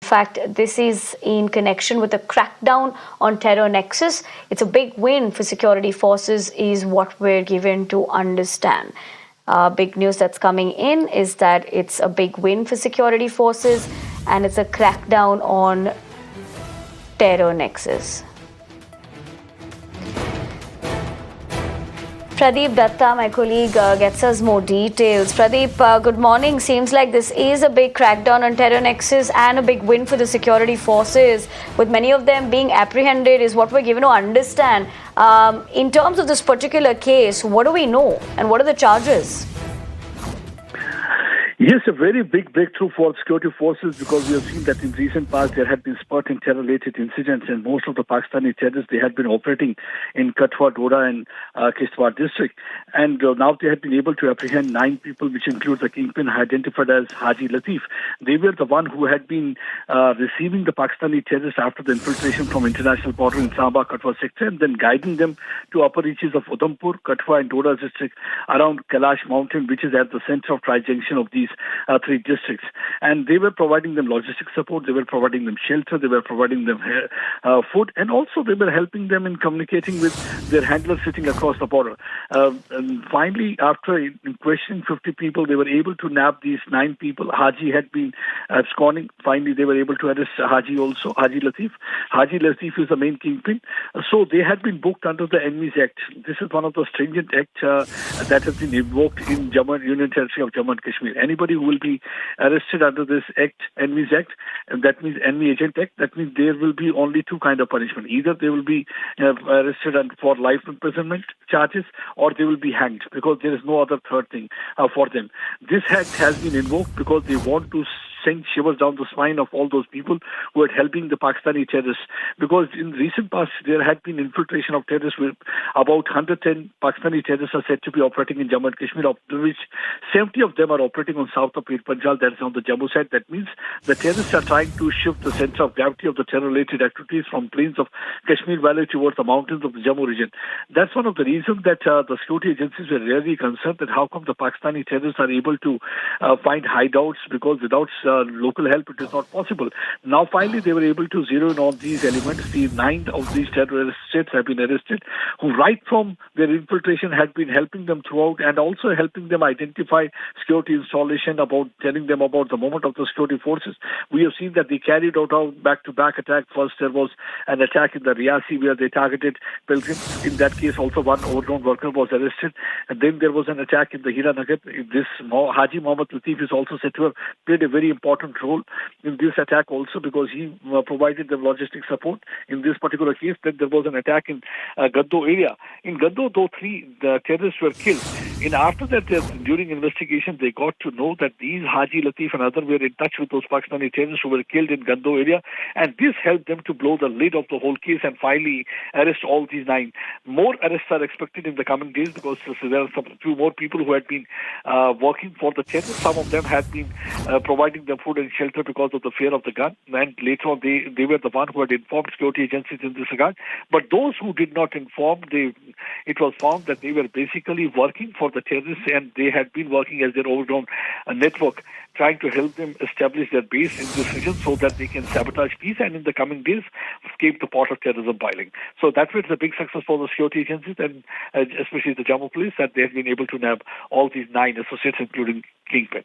fact, this is in connection with a crackdown on terror nexus. It's a big win for security forces, is what we're given to understand. Big news that's coming in is that it's a big win for security forces and it's a crackdown on terror nexus. Pradeep Datta, my colleague, gets us more details. Pradeep, good morning. Seems like this is a big crackdown on terror nexus and a big win for the security forces, with many of them being apprehended, is what we're given to understand. In terms of this particular case, what do we know and what are the charges? Yes, a very big breakthrough for security forces, because we have seen that in recent past there had been spurt in terror-related incidents, and most of the Pakistani terrorists, they had been operating in Kathua, Dora and Kishtwar district. And now they had been able to apprehend 9 people, which includes the kingpin identified as Haji Latif. They were the one who had been receiving the Pakistani terrorists after the infiltration from international border in Samba, Kathua sector, and then guiding them to upper reaches of Udhampur, Kathua and Dora district around Kailash mountain, which is at the center of tri-junction of these 3 districts. And they were providing them logistic support, they were providing them shelter, they were providing them food, and also they were helping them in communicating with their handlers sitting across the border. And finally, after questioning 50 people, they were able to nab these 9 people. Haji had been absconding. Finally, they were able to arrest Haji also, Haji Latif. Haji Latif is the main kingpin. So they had been booked under the Enemies Act. This is one of the stringent acts that has been invoked in Union Territory of Jammu and Kashmir. Anybody who will be arrested under this act, Enemies Act, and that means Enemy Agent Act, that means there will be only 2 kinds of punishment. Either they will be arrested for life imprisonment charges, or they will be hanged, because there is no other third thing for them. This act has been invoked because they want to send shivers down the spine of all those people who are helping the Pakistani terrorists. Because in recent past, there had been infiltration of terrorists, with about 110 Pakistani terrorists are said to be operating in Jammu and Kashmir, of which 70 of them are operating on south of Pir Panjal, that is on the Jammu side. That means the terrorists are trying to shift the center of gravity of the terror-related activities from plains of Kashmir Valley towards the mountains of the Jammu region. That's one of the reasons that the security agencies were really concerned that how come the Pakistani terrorists are able to find hideouts, because without local help it is not possible. Now finally they were able to zero in on these elements. The 9 of these terrorists have been arrested, who right from their infiltration had been helping them throughout, and also helping them identify security installation, about telling them about the movement of the security forces. We have seen that they carried out a back-to-back attack. First there was an attack in the Riyasi where they targeted pilgrims. In that case also one overgrown worker was arrested. And then there was an attack in the Hiranagar. This Haji Muhammad Latif is also said to have played a very important role in this attack also, because he provided them logistic support. In this particular case, then there was an attack in Gaddo area. In Gaddo, though 3 terrorists were killed. And after that, during investigation, they got to know that these Haji Latif and others were in touch with those Pakistani terrorists who were killed in Gaddo area, and this helped them to blow the lid of the whole case and finally arrest all these 9. More arrests are expected in the coming days, because there are 2 more people who had been working for the terrorists. Some of them had been providing them food and shelter because of the fear of the gun, and later on they were the one who had informed security agencies in this regard. But those who did not inform, it was found that they were basically working for the terrorists, and they had been working as their overgrown network, trying to help them establish their base in this region so that they can sabotage peace, and in the coming days escape the pot of terrorism boiling. So that was a big success for the security agencies, and especially the Jammu police, that they have been able to nab all these 9 associates, including Kingpin.